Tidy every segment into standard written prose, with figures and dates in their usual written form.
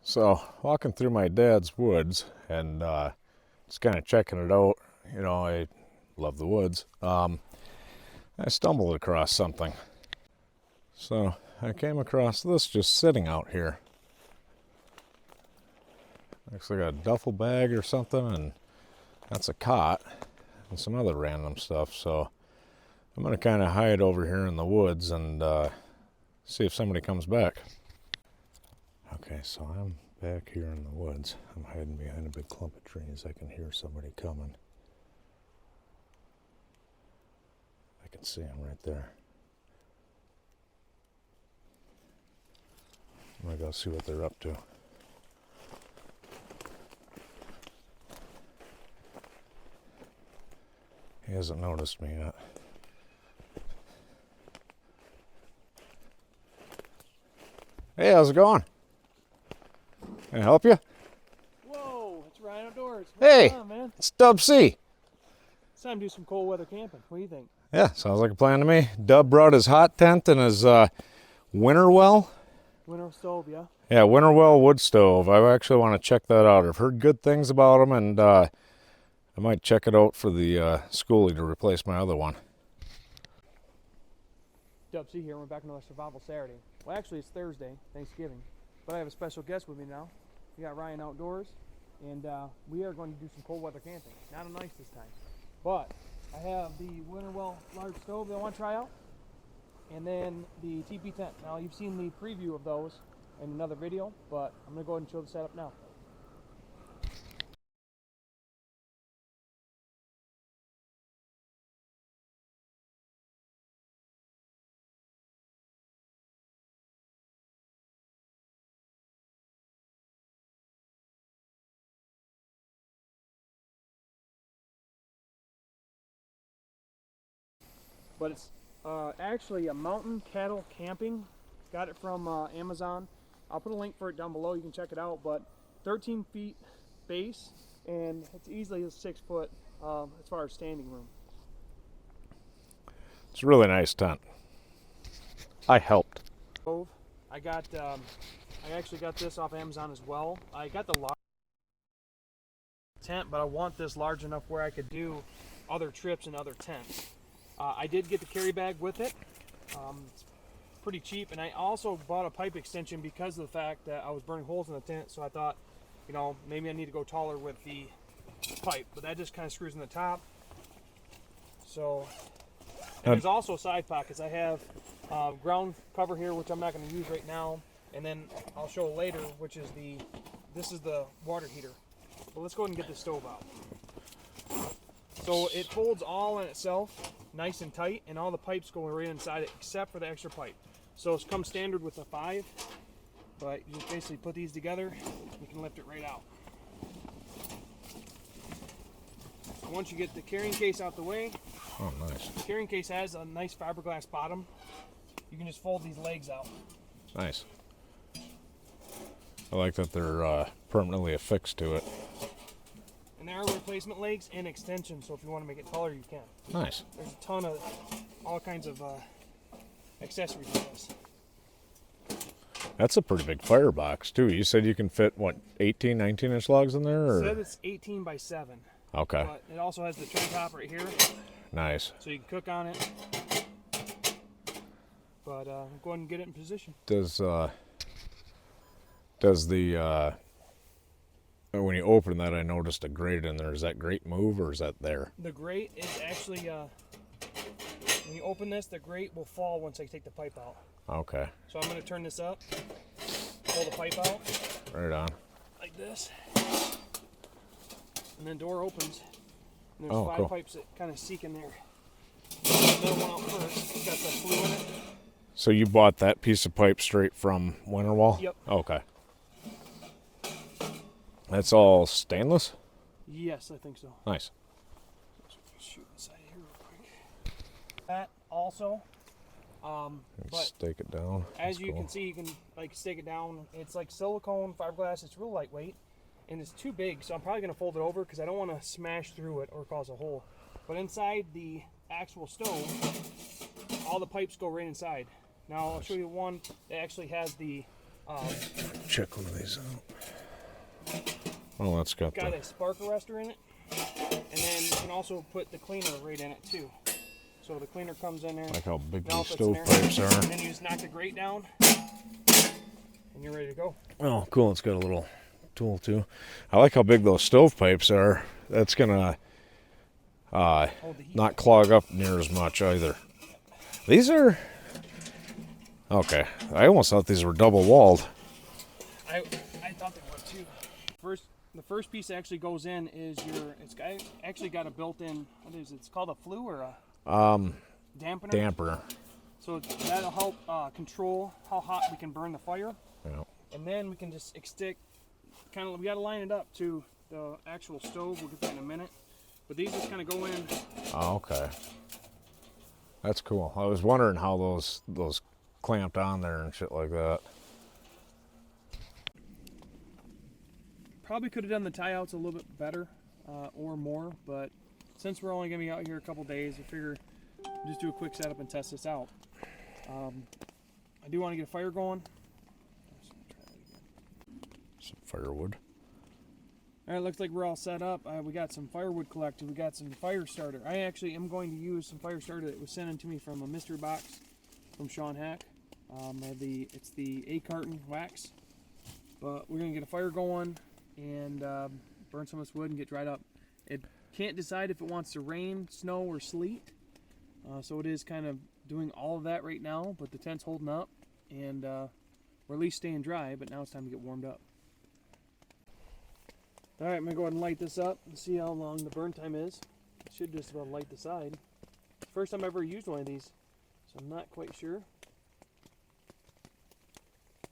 So, walking through my dad's woods and just kind of checking it out. You know, I love the woods. I stumbled across something. So, I came across this just sitting out here. Looks like a duffel bag or something, and that's a cot and some other random stuff. So, I'm going to kind of hide over here in the woods and see if somebody comes back. Okay, so I'm back here in the woods. I'm hiding behind a big clump of trees. I can hear somebody coming. I can see them right there. I'm gonna go see what they're up to. He hasn't noticed me yet. Hey, how's it going? Can I help you? Whoa, it's Ryan Outdoors. What's Hey, going on, man? it's Dub C. It's time to do some cold weather camping. What do you think? Yeah, sounds like a plan to me. Dub brought his hot tent and his winter well. Winter stove, yeah? Yeah, winter well wood stove. I actually want to check that out. I've heard good things about them, and I might check it out for the schoolie to replace my other one. Dub C here. We're back another Survival Saturday. Well, actually, it's Thursday, Thanksgiving. But I have a special guest with me now. We got Ryan Outdoors, and we are going to do some cold weather camping. Not on ice this time. But I have the winter well large stove that I want to try out, and then the TP tent. Now, you've seen the preview of those in another video, but I'm going to go ahead and show the setup now. But it's actually a mountain cattle camping. Got it from Amazon. I'll put a link for it down below. You can check it out. But 13 feet base, and it's easily a 6 foot as far as standing room. It's a really nice tent. I helped. I got. I actually got this off Amazon as well. I got the large tent, but I want this large enough where I could do other trips in other tents. I did get the carry bag with it. It's pretty cheap, and I also bought a pipe extension because of the fact that I was burning holes in the tent, so I thought, you know, maybe I need to go taller with the pipe, but that just kind of screws in the top. So, and there's also side pockets. I have ground cover here, which I'm not going to use right now, and then I'll show later, which is this is the water heater. But let's go ahead and get the stove out. So it folds all in itself, nice and tight, and all the pipes go right inside it except for the extra pipe. So it's come standard with the 5, but you just basically put these together, you can lift it right out. And once you get the carrying case out the way, Oh, nice. the carrying case has a nice fiberglass bottom. You can just fold these legs out. Nice. I like that they're permanently affixed to it. And there are replacement legs and extensions, so if you want to make it taller, you can. Nice. There's a ton of all kinds of accessories to this. That's a pretty big firebox, too. You said you can fit, what, 18, 19-inch logs in there? Or? It said it's 18 by 7. Okay. But it also has the trim top right here, Nice. so you can cook on it. But go ahead and get it in position. Does the when you open that, I noticed a grate in there. Is that grate move, or is that there? The grate is actually, when you open this, the grate will fall once I take the pipe out. Okay. So I'm going to turn this up, pull the pipe out. Right on. Like this. And then door opens. And there's Oh, 5 cool. pipes that kind of seek in there. The middle one out first. It's got the flue in it. So you bought that piece of pipe straight from Winterwall? Yep. Okay. That's all stainless? Yes, I think so. Nice. Shoot inside here real quick. That also. But Stake it down. as That's you cool. can see, you can like stake it down. It's like silicone fiberglass. It's real lightweight, and it's too big, so I'm probably gonna fold it over because I don't want to smash through it or cause a hole. But inside the actual stove, all the pipes go right inside. Now I'll show you one that actually has the Check one of these out. Oh, that's got a spark arrestor in it, and then you can also put the cleaner right in it too. So the cleaner comes in there. like how big Now these stovepipes are. And then you just knock the grate down, and you're ready to go. Oh, cool. It's got a little tool too. I like how big those stovepipes are. That's gonna not clog up near as much either. These are okay. I almost thought these were double walled. I thought they were too. The first piece that actually goes in is it's actually got a built-in, what is it? It's called a flue or a dampener. Dampener. So that'll help control how hot we can burn the fire. Yeah. And then we can just stick, we got to line it up to the actual stove. We'll get that in a minute. But these just kind of go in. Oh, okay. That's cool. I was wondering how those clamped on there and shit like that. Probably could have done the tie outs a little bit better or more, but since we're only going to be out here a couple days, I figure just do a quick setup and test this out. I do want to get a fire going. Some firewood. All right, looks like we're all set up. We got some firewood collected. We got some fire starter. I actually am going to use some fire starter that was sent in to me from a mystery box from Sean Hack. It's the 8-carton wax, but we're gonna get a fire going and burn some of this wood and get dried up. It can't decide if it wants to rain, snow, or sleet, so it is kind of doing all of that right now. But the tent's holding up, and we're at least staying dry. But now it's time to get warmed up. All right, I'm gonna go ahead and light this up and see how long the burn time is. It should just about light the side. First time I've ever used one of these, so I'm not quite sure.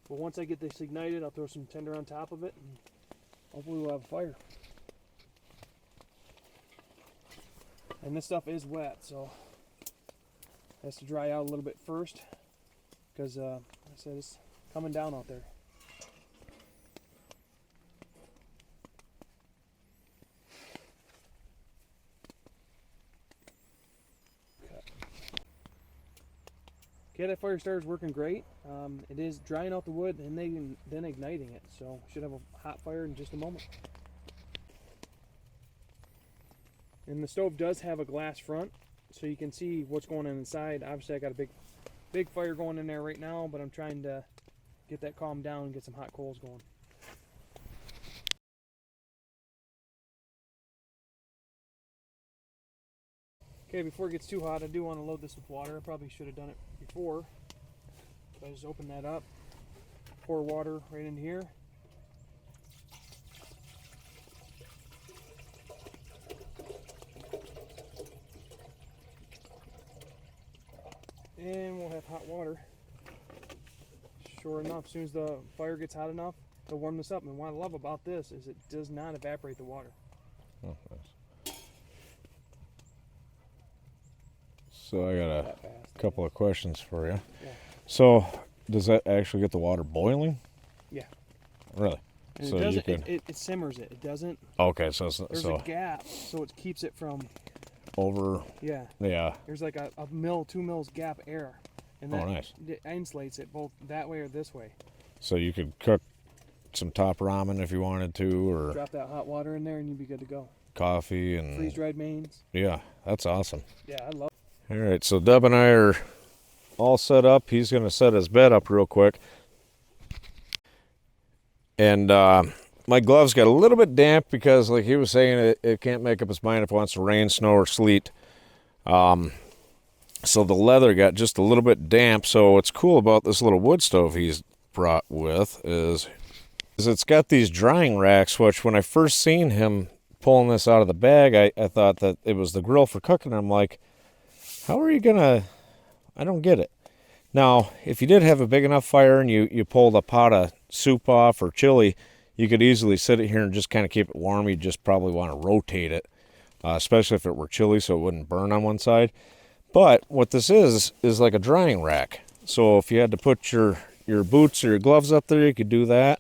But once I get this ignited, I'll throw some tinder on top of it, and hopefully we'll have a fire. And this stuff is wet, so it has to dry out a little bit first, because like I said, it's coming down out there. Okay, that fire starter is working great. It is drying out the wood and then igniting it, so should have a hot fire in just a moment. And the stove does have a glass front, so you can see what's going on inside. Obviously, I got a big fire going in there right now, but I'm trying to get that calmed down and get some hot coals going. Okay, before it gets too hot, I do want to load this with water. I probably should have done it before. So I just open that up, pour water right in here. And we'll have hot water. Sure enough, as soon as the fire gets hot enough, it'll warm this up. And what I love about this is it does not evaporate the water. Oh, nice. So I got a couple of questions for you. Yeah. So does that actually get the water boiling? Yeah. Really? And So it doesn't, you could. it simmers it. It doesn't. Okay, so There's a gap, so it keeps it from. over. Yeah. Yeah. There's like a 2 mils gap air, and that nice. It insulates it both that way or this way. So you could cook some top ramen if you wanted to, or Drop that hot water in there, and you'd be good to go. coffee and. Freeze dried mains. Yeah, that's awesome. Yeah, I love. All right, so Deb and I are all set up. He's going to set his bed up real quick. And my gloves got a little bit damp because, like he was saying, it can't make up its mind if it wants to rain, snow, or sleet. So the leather got just a little bit damp. So what's cool about this little wood stove he's brought with is it's got these drying racks, which when I first seen him pulling this out of the bag, I thought that it was the grill for cooking. I'm like, how are you gonna? I don't get it. Now, if you did have a big enough fire and you pulled a pot of soup off or chili, you could easily sit it here and just kind of keep it warm. You just probably want to rotate it, especially if it were chili, so it wouldn't burn on one side. But what this is like a drying rack. So if you had to put your boots or your gloves up there, you could do that.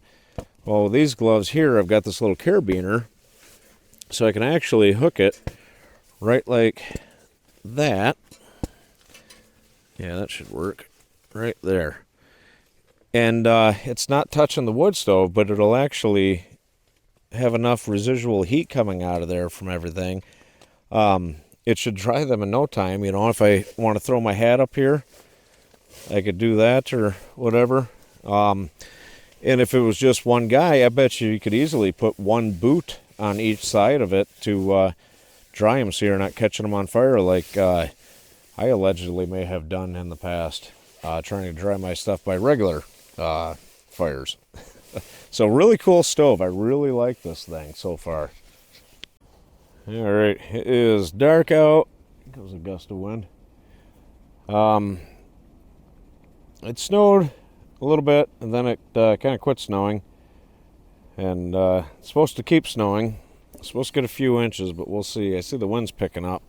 Well, these gloves here, I've got this little carabiner, so I can actually hook it right like that. Yeah, that should work right there. And it's not touching the wood stove, but it'll actually have enough residual heat coming out of there from everything. It should dry them in no time. You know, if I want to throw my hat up here, I could do that or whatever. And if it was just one guy, I bet you could easily put one boot on each side of it to dry them so you're not catching them on fire like I allegedly may have done in the past, trying to dry my stuff by regular fires. So really cool stove. I really like this thing so far. All right, it is dark out. Here goes a gust of wind. It snowed a little bit, and then it kind of quit snowing. And it's supposed to keep snowing. It's supposed to get a few inches, but we'll see. I see the wind's picking up.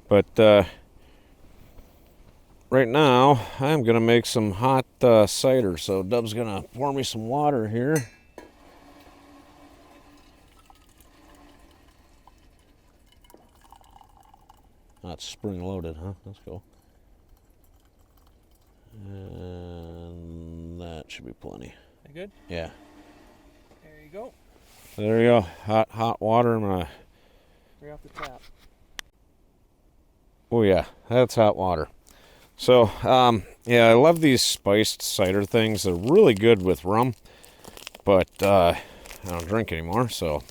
But right now, I'm going to make some hot cider. So Dub's going to pour me some water here. That's spring loaded, huh? Let's go. And that should be plenty. You good? Yeah. There you go. There you go. Hot water. I'm gonna. Right off the tap. Oh yeah, that's hot water. So yeah, I love these spiced cider things. They're really good with rum, but I don't drink anymore, so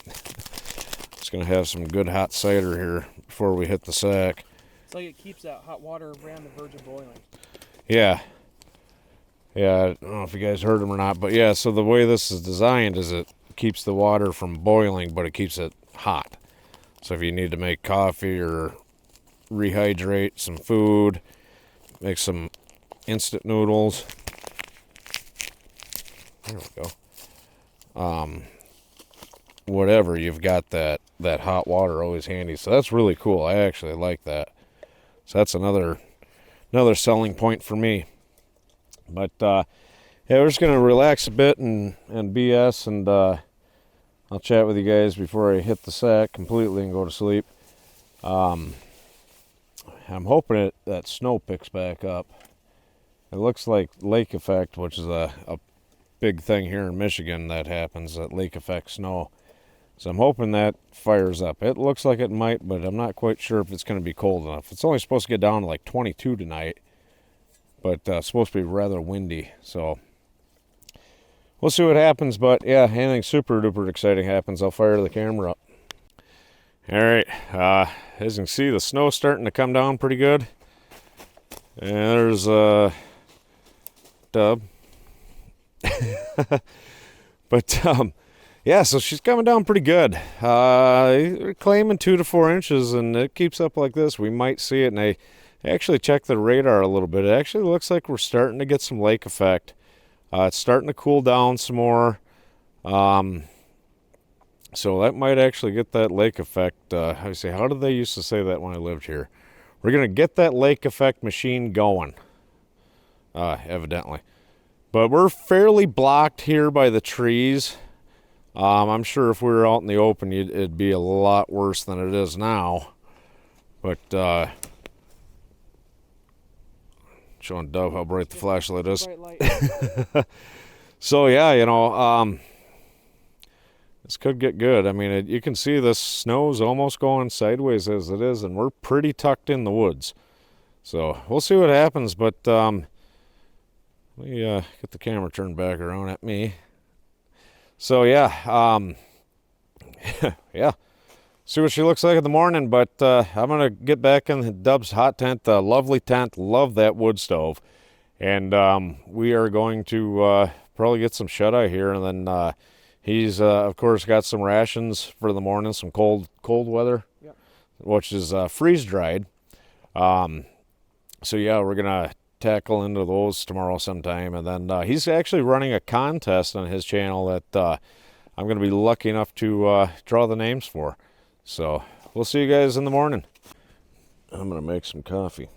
just gonna have some good hot cider here before we hit the sack. It's like it keeps that hot water around the verge of boiling. Yeah. Yeah, I don't know if you guys heard them or not, but yeah, so the way this is designed is it keeps the water from boiling, but it keeps it hot. So if you need to make coffee or rehydrate some food, make some instant noodles. There we go. Whatever, you've got that hot water always handy. So that's really cool. I actually like that. So that's another selling point for me. But yeah, we're just gonna relax a bit and BS, and I'll chat with you guys before I hit the sack completely and go to sleep. I'm hoping that snow picks back up. It looks like lake effect, which is a big thing here in Michigan that happens, that lake effect snow. So I'm hoping that fires up. It looks like it might, but I'm not quite sure if it's going to be cold enough. It's only supposed to get down to like 22 tonight, but it's supposed to be rather windy. So we'll see what happens. But yeah, anything super duper exciting happens, I'll fire the camera up. All right, as you can see, the snow's starting to come down pretty good. And there's Dub. But yeah, so she's coming down pretty good. We're claiming 2 to 4 inches, and it keeps up like this, we might see it. And I actually checked the radar a little bit. It actually looks like we're starting to get some lake effect. It's starting to cool down some more. So that might actually get that lake effect. I say, how did they used to say that when I lived here? We're going to get that lake effect machine going, evidently. But we're fairly blocked here by the trees. I'm sure if we were out in the open, it'd be a lot worse than it is now. But showing Dove how bright the flashlight is. Bright light. So yeah, you know, this could get good. I mean, you can see the snow's almost going sideways as it is, and we're pretty tucked in the woods. So we'll see what happens. But let me get the camera turned back around at me. So yeah, yeah. See what she looks like in the morning. But I'm gonna get back in Dub's hot tent, the lovely tent. Love that wood stove, and we are going to probably get some shut-eye here, and then he's of course got some rations for the morning, some cold weather, yep, which is freeze dried. So yeah, we're gonna tackle into those tomorrow sometime, and then he's actually running a contest on his channel that I'm going to be lucky enough to draw the names for. So we'll see you guys in the morning. I'm going to make some coffee.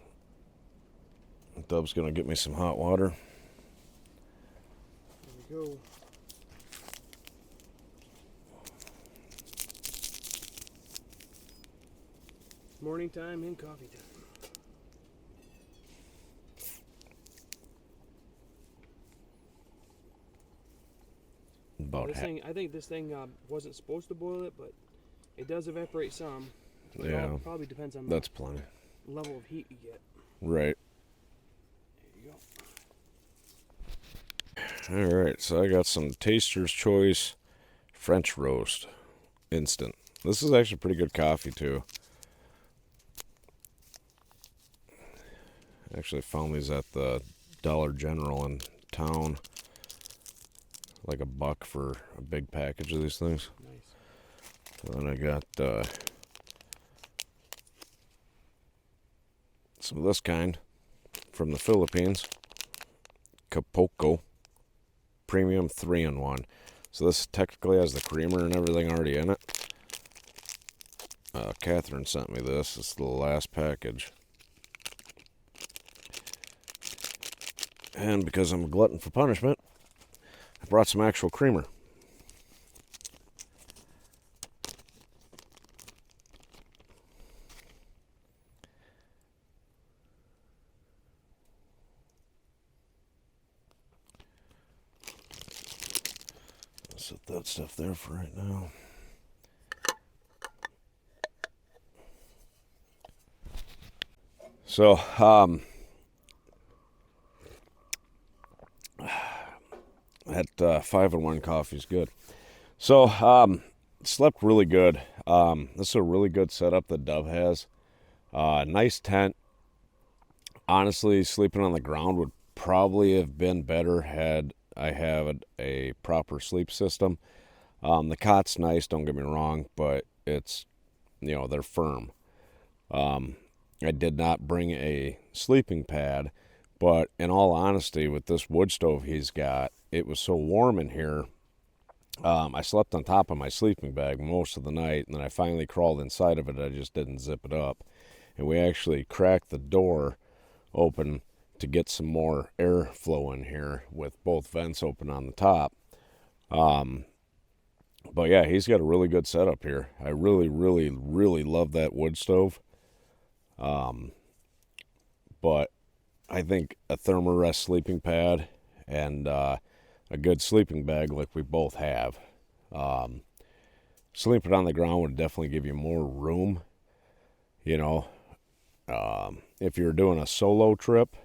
Dub's going to get me some hot water. There we go. Morning time and coffee time. about this thing. I think this thing wasn't supposed to boil it, but it does evaporate some. But Yeah, it all probably depends on that's plenty. the level of heat you get. Right. There you go. All right, so I got some Taster's Choice French Roast Instant. This is actually pretty good coffee too. Actually found these at the Dollar General in town. Like $1 for a big package of these things. Nice. And then I got some of this kind from the Philippines. Capocco Premium 3-in-1. So this technically has the creamer and everything already in it. Catherine sent me this. It's the last package. And because I'm a glutton for punishment, I brought some actual creamer. I'll set that stuff there for right now. So, that 5-in-1 coffee is good. So, slept really good. This is a really good setup that Dove has. Nice tent. Honestly, sleeping on the ground would probably have been better had I had a proper sleep system. The cot's nice, don't get me wrong, but it's, they're firm. I did not bring a sleeping pad, but in all honesty, with this wood stove he's got, it was so warm in here. I slept on top of my sleeping bag most of the night, and then I finally crawled inside of it. I just didn't zip it up. And we actually cracked the door open to get some more air flow in here with both vents open on the top. But yeah, he's got a really good setup here. I really, really, really love that wood stove. But I think a Thermarest sleeping pad and a good sleeping bag like we both have. Sleeping on the ground would definitely give you more room. If you're doing a solo trip,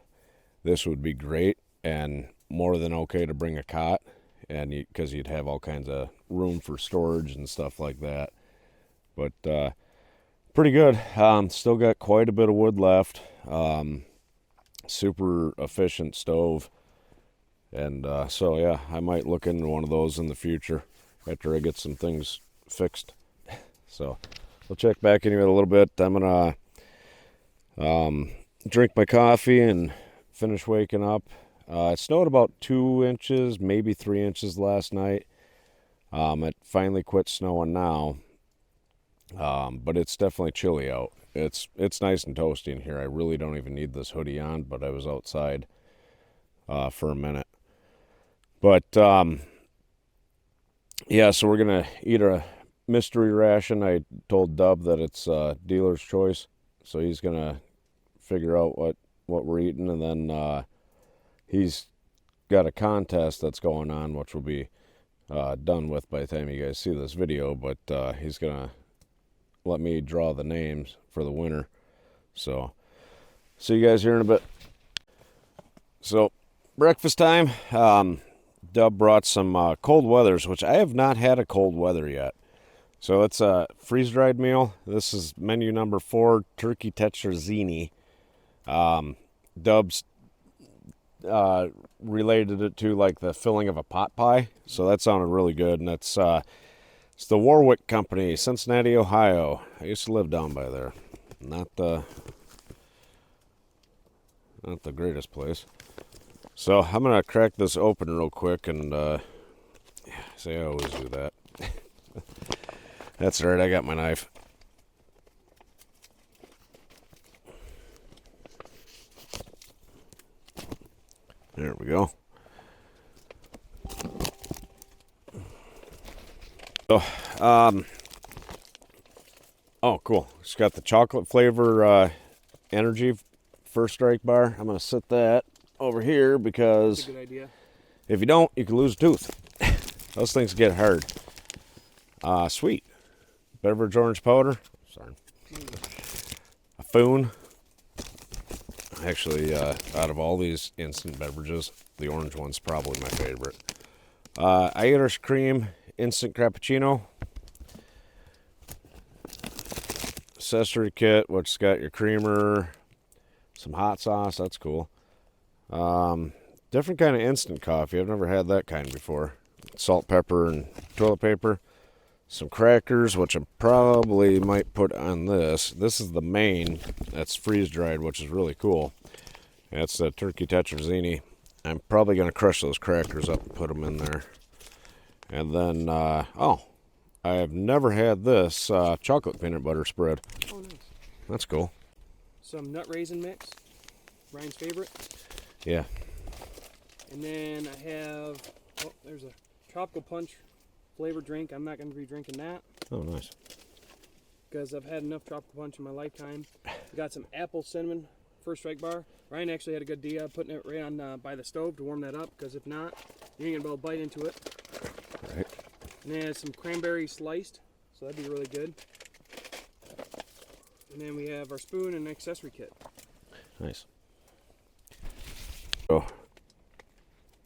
this would be great and more than okay to bring a cot, and because you'd have all kinds of room for storage and stuff like that. But pretty good. Still got quite a bit of wood left. Super efficient stove. And so, yeah, I might look into one of those in the future after I get some things fixed. So we'll check back in here in a little bit. I'm going to drink my coffee and finish waking up. It snowed about 2 inches, maybe 3 inches last night. It finally quit snowing now. But it's definitely chilly out. It's nice and toasty in here. I really don't even need this hoodie on, but I was outside for a minute. But yeah, so we're gonna eat a mystery ration. I told Dub that it's dealer's choice, so he's gonna figure out what we're eating, and then he's got a contest that's going on, which will be done with by the time you guys see this video. But he's gonna let me draw the names for the winner. So see you guys here in a bit. So breakfast time. Dub brought some cold weathers, which I have not had a cold weather yet. So it's a freeze-dried meal. This is menu number 4, turkey tetrazzini. Dub's related it to like the filling of a pot pie. So that sounded really good. And it's the Warwick Company, Cincinnati, Ohio. I used to live down by there. Not the greatest place. So I'm gonna crack this open real quick and say I always do that. That's right, I got my knife. There we go. So, oh, cool. It's got the chocolate flavor energy first strike bar. I'm gonna set that over here because That's a good idea. if you don't, you can lose a tooth. Those things get hard. Sweet. Beverage orange powder. Sorry. A Foon. Actually, out of all these instant beverages, the orange one's probably my favorite. Irish cream instant cappuccino. Accessory kit, which's got your creamer, some hot sauce. That's cool. Different kind of instant coffee. I've never had that kind before. Salt, pepper, and toilet paper. Some crackers, which I probably might put on this. This is the main. That's freeze-dried, which is really cool. That's the turkey tetrazzini. I'm probably going to crush those crackers up and put them in there. And then, I have never had this chocolate peanut butter spread. Oh, nice. That's cool. Some nut raisin mix. Ryan's favorite. Yeah. And then I have, there's a tropical punch flavored drink. I'm not going to be drinking that. Oh, nice. Because I've had enough tropical punch in my lifetime. Got some apple cinnamon First Strike bar. Ryan actually had a good idea putting it right on by the stove to warm that up. Because if not, you ain't going to be able to bite into it. Right. And then some cranberry sliced. So that'd be really good. And then we have our spoon and accessory kit. Nice.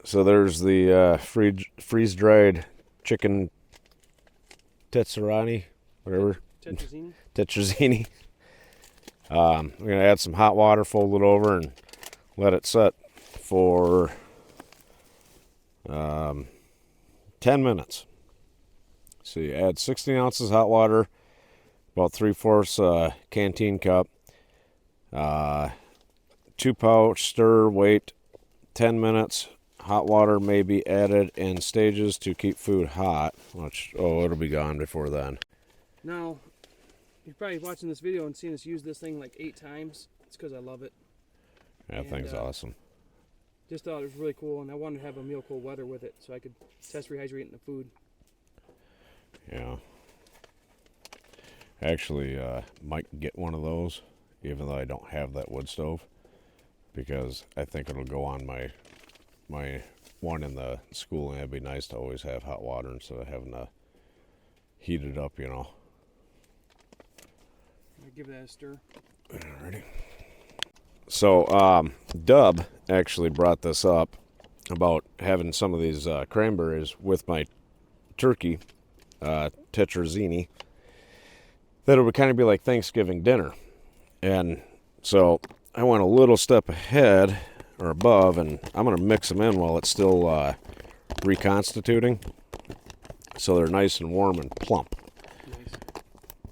So there's the freeze-dried chicken tetzerani, whatever. Tetrazzini. Tetrazzini. We're going to add some hot water, fold it over, and let it set for 10 minutes. So you add 16 ounces hot water, about 3/4 canteen cup, 2 pouch, stir, wait 10 minutes. Hot water may be added in stages to keep food hot, which, it'll be gone before then. Now, you're probably watching this video and seeing us use this thing like 8 times. It's because I love it. That thing's awesome. Just thought it was really cool, and I wanted to have a meal cold weather with it so I could test rehydrating the food. Yeah. Actually, might get one of those, even though I don't have that wood stove, because I think it'll go on my one in the school, and it'd be nice to always have hot water instead of having to heat it up, I'll give that a stir. Alrighty. So, Dub actually brought this up about having some of these cranberries with my turkey tetrazzini, that it would kind of be like Thanksgiving dinner. And so I went a little step ahead or above, and I'm going to mix them in while it's still reconstituting, so they're nice and warm and plump. Nice.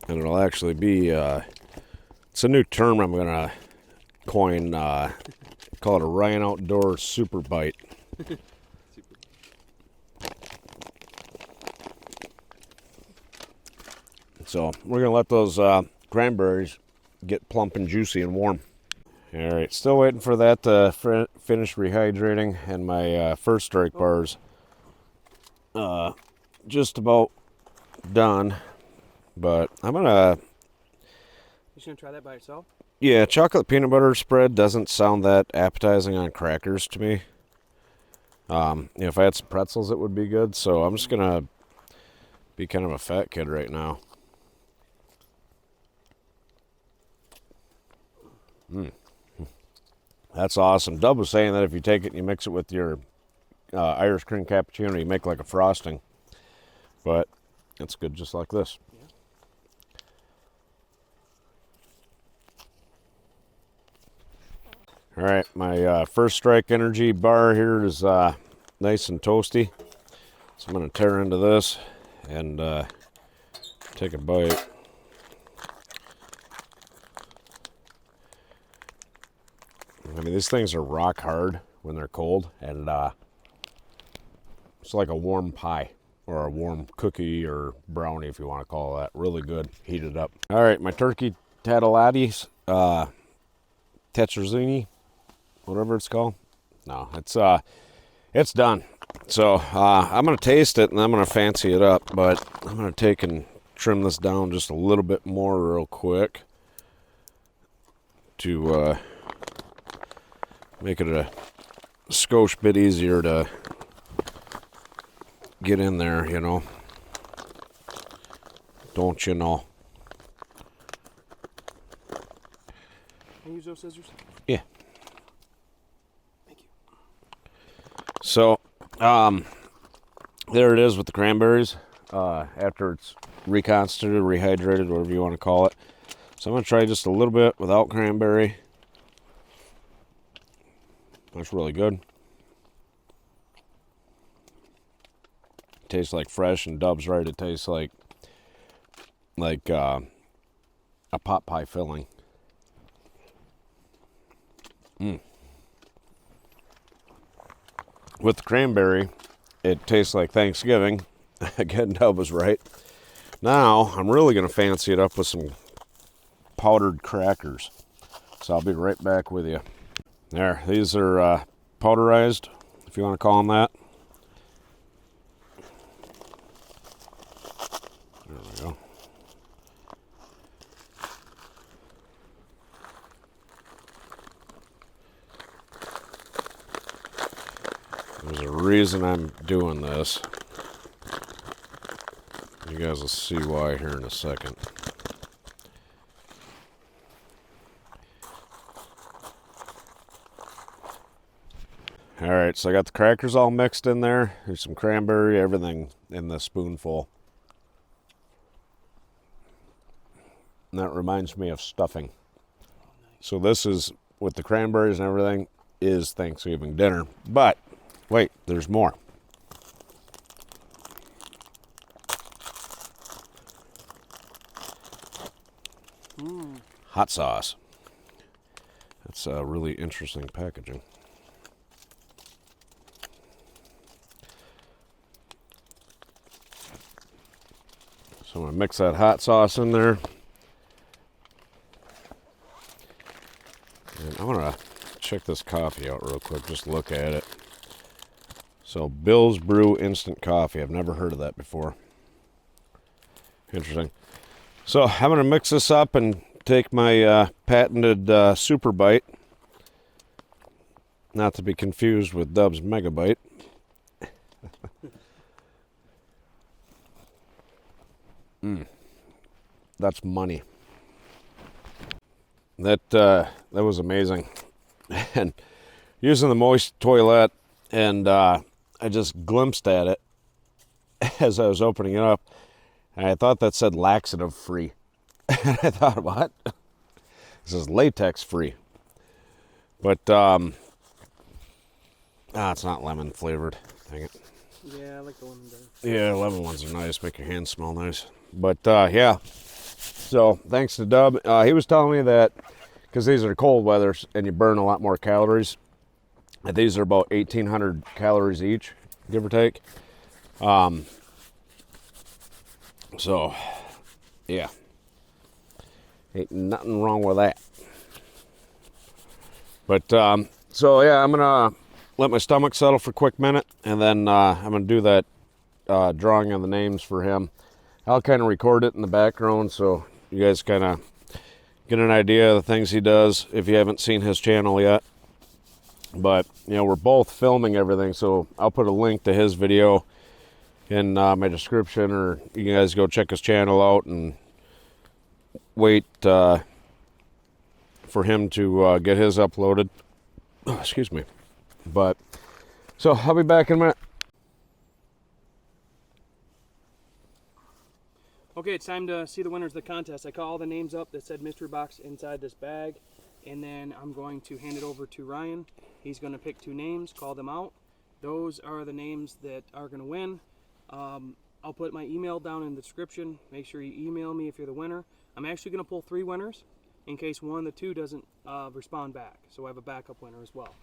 And it'll actually be it's a new term I'm going to coin, call it a Ryan Outdoor Super Bite. So we're going to let those cranberries get plump and juicy and warm. All right, still waiting for that to finish rehydrating, and my First Strike bars just about done. But I'm going to... You gonna try that by yourself? Yeah, chocolate peanut butter spread doesn't sound that appetizing on crackers to me. If I had some pretzels, it would be good. So I'm just going to be kind of a fat kid right now. That's awesome. Dub was saying that if you take it and you mix it with your Irish cream cappuccino, you make like a frosting. But it's good just like this. All right, my First Strike Energy bar here is nice and toasty. So I'm going to tear into this and take a bite. I mean, these things are rock hard when they're cold, and it's like a warm pie or a warm cookie or brownie, if you want to call it that. Really good, heated up. All right, my turkey tattalatis, tetrazzini, whatever it's called. No, it's done. So I'm gonna taste it and I'm gonna fancy it up, but I'm gonna take and trim this down just a little bit more real quick to make it a skosh bit easier to get in there, you know. Don't you know? Can I use those scissors? Yeah. Thank you. So, there it is with the cranberries. After it's reconstituted, rehydrated, whatever you want to call it. So I'm going to try just a little bit without cranberry. That's really good. Tastes like fresh, and Dub's right. It tastes like a pot pie filling. With the cranberry, it tastes like Thanksgiving. Again, Dub was right. Now, I'm really going to fancy it up with some powdered crackers. So I'll be right back with you. There, these are powderized, if you want to call them that. There we go. There's a reason I'm doing this. You guys will see why here in a second. All right, so I got the crackers all mixed in there. There's some cranberry, everything in the spoonful. And that reminds me of stuffing. So this is, with the cranberries and everything, is Thanksgiving dinner. But, wait, there's more. Hot sauce. That's a really interesting packaging. So I'm going to mix that hot sauce in there. And I want to check this coffee out real quick, just look at it. So Bill's Brew Instant Coffee. I've never heard of that before. Interesting. So I'm going to mix this up and take my patented Super Bite. Not to be confused with Dub's Megabyte. That's money. That was amazing. And using the moist toilet, and I just glimpsed at it as I was opening it up, and I thought that said laxative free. And I thought, what? This is latex free. But it's not lemon flavored. Dang it. Yeah, I like the lemon better. Yeah, lemon ones are nice, make your hands smell nice. But yeah, so thanks to Dub. He was telling me that because these are cold weathers and you burn a lot more calories. These are about 1,800 calories each, give or take. So yeah, ain't nothing wrong with that. But so yeah, I'm gonna let my stomach settle for a quick minute, and then I'm gonna do that drawing on the names for him. I'll kind of record it in the background so you guys kind of get an idea of the things he does if you haven't seen his channel yet. But, you know, we're both filming everything, so I'll put a link to his video in my description, or you guys go check his channel out and wait for him to get his uploaded. Oh, excuse me. But, so I'll be back in a minute. Okay, it's time to see the winners of the contest. I call all the names up that said mystery box inside this bag, and then I'm going to hand it over to Ryan. He's going to pick 2 names, call them out. Those are the names that are going to win. I'll put my email down in the description. Make sure you email me if you're the winner. I'm actually going to pull 3 winners in case one of the 2 doesn't respond back, so I have a backup winner as well.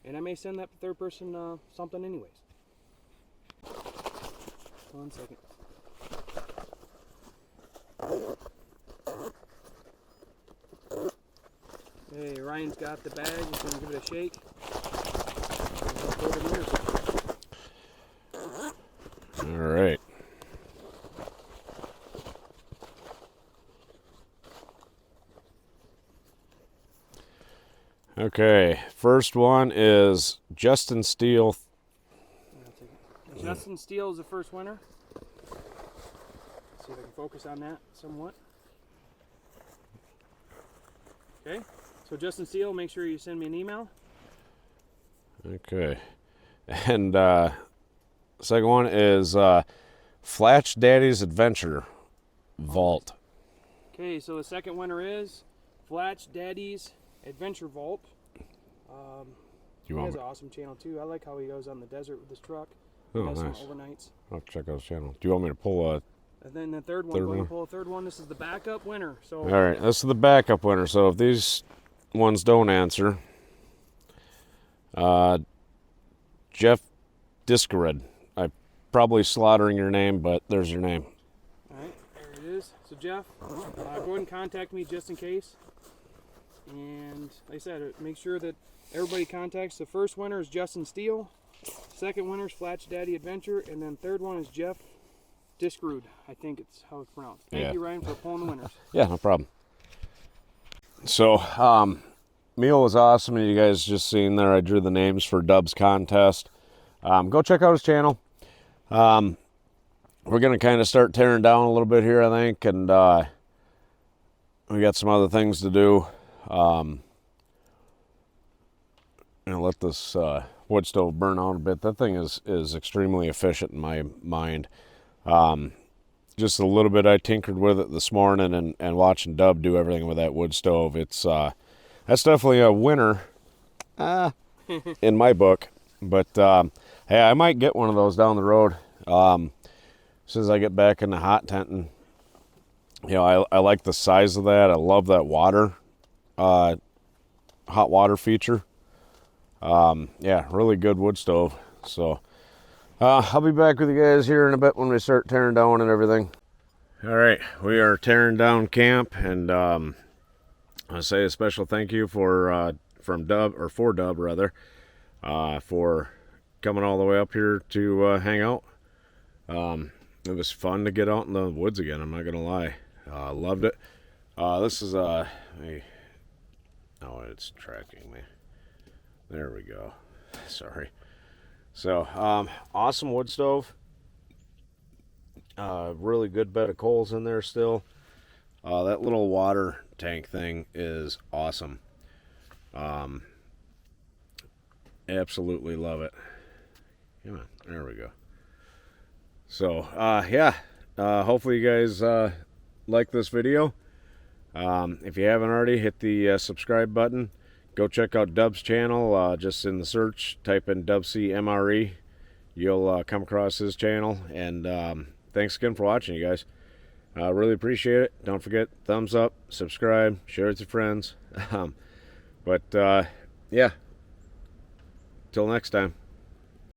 And I may send that third person something anyways. 1 second. Hey, Ryan's got the bag. He's going to give it a shake. All right. Okay, first one is Justin Steele. Justin Steele is the first winner. See if I can focus on that somewhat. Okay, so Justin Steele, make sure you send me an email. Okay. And second one is Flatch Daddy's Adventure Vault. Okay, so the second winner is Flatch Daddy's Adventure Vault. He has an awesome channel too. I like how he goes on the desert with his truck. Oh, He does nice. some overnights. I'll have to check out his channel. Do you want me to pull a... And then the third one, Third going one? to pull a third one. This is the backup winner. So All right, this is the backup winner. So if these ones don't answer, Jeff Discarid. I'm probably slaughtering your name, but there's your name. all right, there it is. So Jeff, go ahead and contact me just in case. And like I said, make sure that everybody contacts. The first winner is Justin Steele. Second winner is Flatch Daddy Adventure, and then third one is Jeff Discrude. I think it's how it's pronounced. Thank you, Ryan, for pulling the winners. Yeah, no problem. So, meal was awesome. You guys just seen there, I drew the names for Dub's contest. Go check out his channel. We're going to kind of start tearing down a little bit here, I think, and we got some other things to do. Let this wood stove burn out a bit. That thing is extremely efficient in my mind. Just a little bit I tinkered with it this morning, and watching Dub do everything with that wood stove. It's that's definitely a winner in my book. But hey, I might get one of those down the road as soon as I get back in the hot tenting. You know, I like the size of that. I love that water, hot water feature. Yeah, really good wood stove. So I'll be back with you guys here in a bit when we start tearing down and everything. All right, we are tearing down camp, and I say a special thank you for Dub rather, for coming all the way up here to hang out. It was fun to get out in the woods again. I'm not gonna lie, loved it. This is oh, it's tracking me. There we go. Sorry. So, awesome wood stove. Really good bed of coals in there still. That little water tank thing is awesome. Absolutely love it. Come on, there we go. So, yeah. Hopefully you guys like this video. If you haven't already, hit the subscribe button. Go check out Dub's channel. Just in the search, type in DubCMRE. You'll come across his channel. And thanks again for watching, you guys. Really appreciate it. Don't forget, thumbs up, subscribe, share with your friends. Yeah. Till next time.